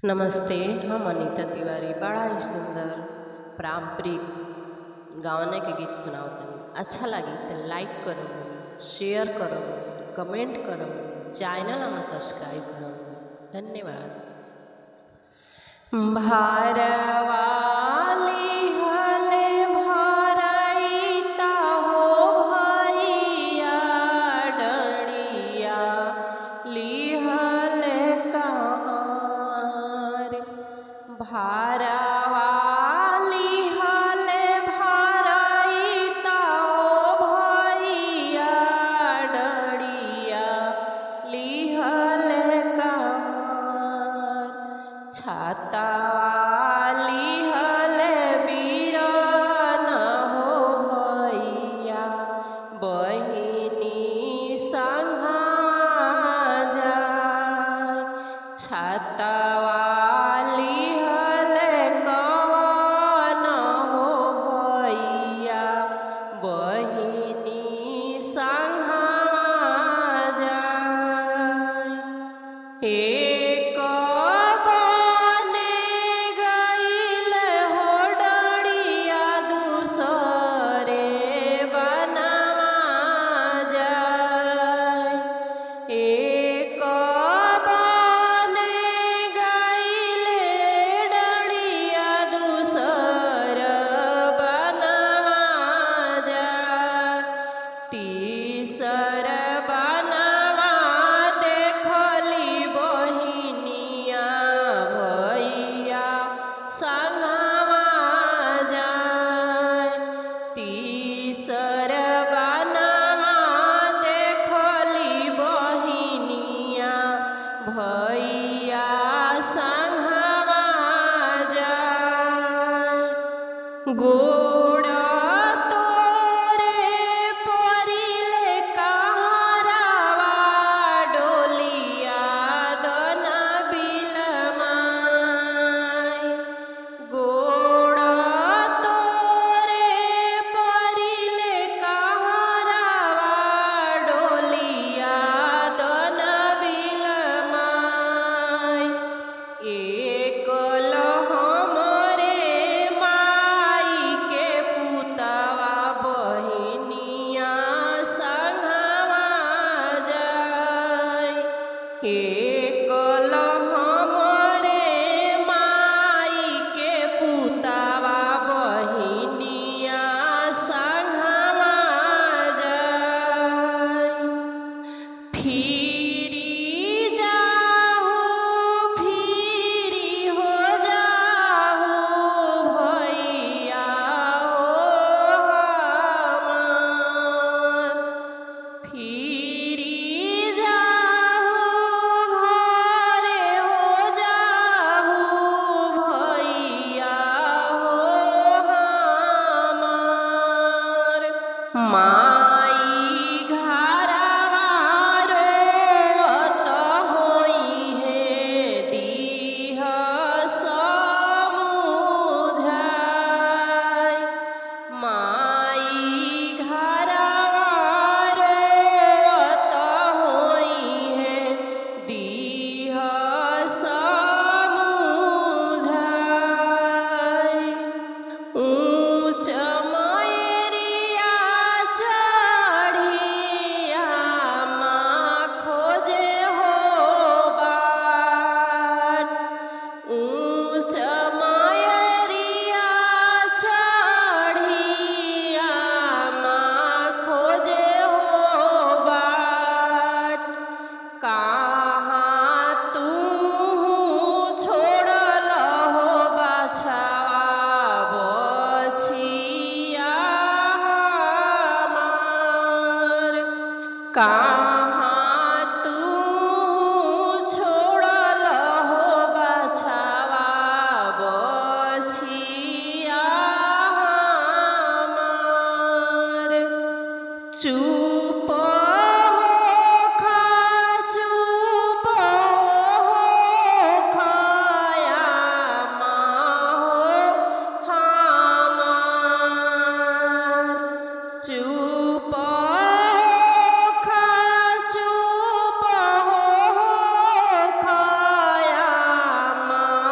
नमस्ते, हम अनीता तिवारी बड़ा ही सुंदर पारंपरिक गावने के गीत सुनाओ तनी। अच्छा लगी तो लाइक करो, शेयर करो, कमेंट करो, चैनल हमें सब्सक्राइब करो। धन्यवाद। भारवाली हले भराइता हो भैया डरिया लिहले कहाँ रे। भारवाली हले भराइता हो भैया डरिया लिहले कहाँ। छातावाली हले बीरान हो भैया बहिनी संघा जाय। छातावाली हले कवन हो भैया बहिनी संघा जाय। एक बने गइल हो डरिया दूसरे बनवा जाय। एक बने गइल डरिया दूसर बनवा जाय। तीसर बनवा देखली बहिनिया भैया संगवा जाय। तीसर बनवा देखली बहिनिया भैया संगवा जाय। गोड़ तोरे परिले कहरावा डोलिया दन बिलमाय। गोड़ तोरे परिले कहरावा डोलिया दन बिलमाय। एकल हमरे माई के पुतवा बहिनिया संगवा जाय। एकल हमरे माई के पुतवा बहिनिया संगवा जाय। फिरी जाहू फिरी हो जाहू भैया हो हमार। फिरी जाहू घरे हो जाहू भैया हो हमार। माई घरवा रोवत होई है दीह समुझाय। माई घरवा रोवत होई है दीह समुझाय। ऊँच मयरिया चढ़िया माँ खोजे हो बाट। ऊँच मयरिया चढ़िया माँ खोजे हो बाट। कहाँ तू छोड़ल हो बछवा बछिया हमार। कहाँ तू छोड़ल हो बछवा बछिया हमार। चुप होखा चुप होखया माँ हो हमार। चुप होखा चुप होखया माँ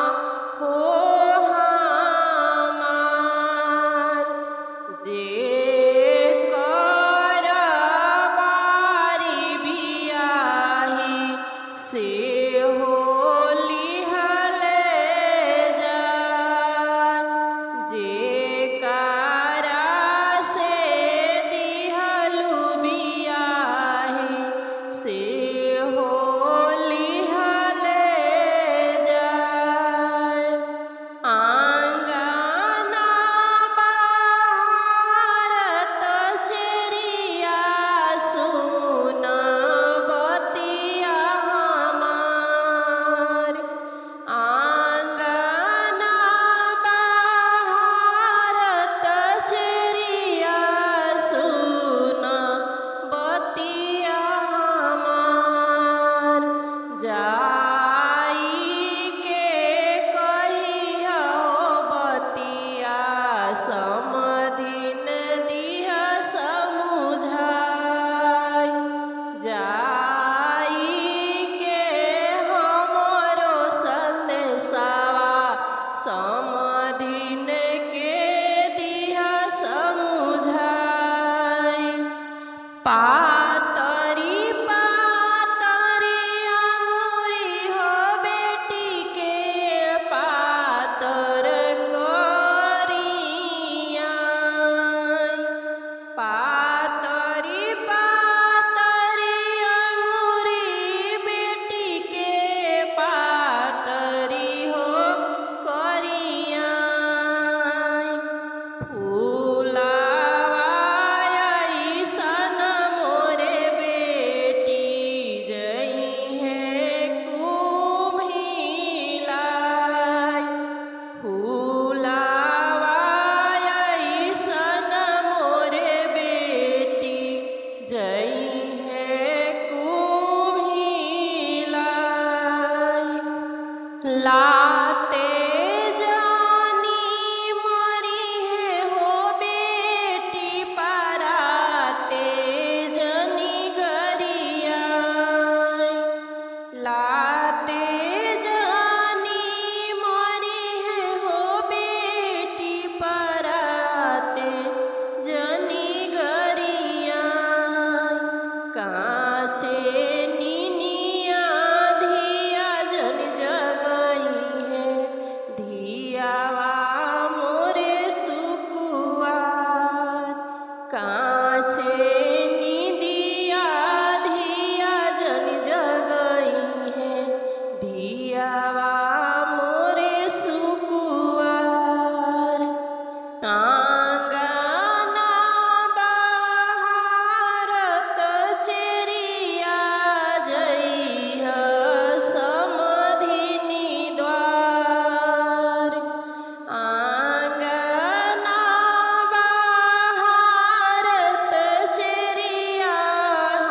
लाते जानी मरी है हो बेटी पराते जनी गरिया लाते जानी मरी है हो बेटी पराते जनी गरिया काचे नीनिया धिया जन जगई है धियावा मोरे सुकुआर काचे निदिया धिया जन जगई है धियावा मोरे सुकुआर आंगना बहारत चेरिया जइह समधिनी द्वार आंगना बहारत चेरिया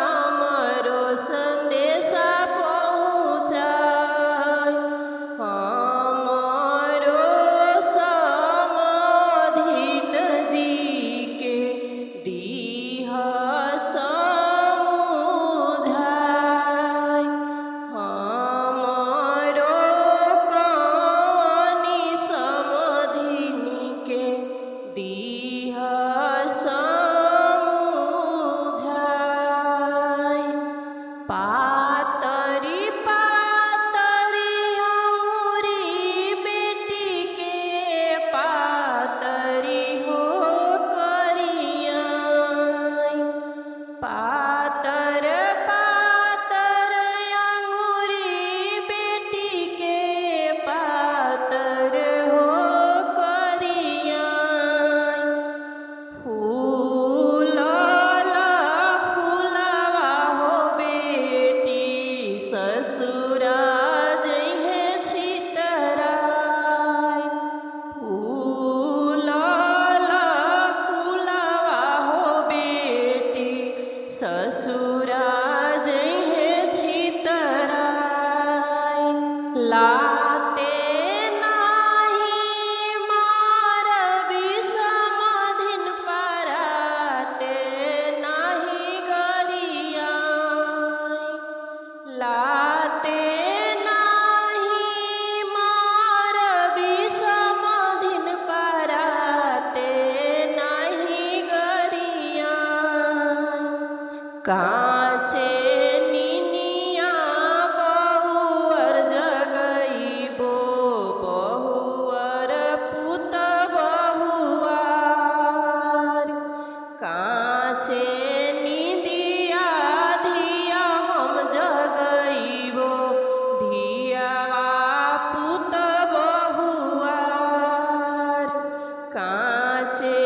हमरो संदेशा पहुँचाय हमरो समधिन जी के दीह समुझाय हमरो कवनी समधिनी के दीह समुझाय पातरी पातरी अंगूरी बेटी के पातरी हो करिया पातर पातर अंगूरी बेटी के पातर हो करिया फूलला फूलवा हो बेटी ससुरा जइहे छितराय फूलला फूलवा हो बेटी ससुरा जइहे छितराय लाते नाही मारबी समधिन पराते नाही गरियाय लाते नाही मारबी समधिन पराते नाही गरियाय काचे निनिया बहुअर जगइबो बहुअर पुत बहुआर काचे निदिया धिया हम जगइबो धियावा पुत बहुआर काचे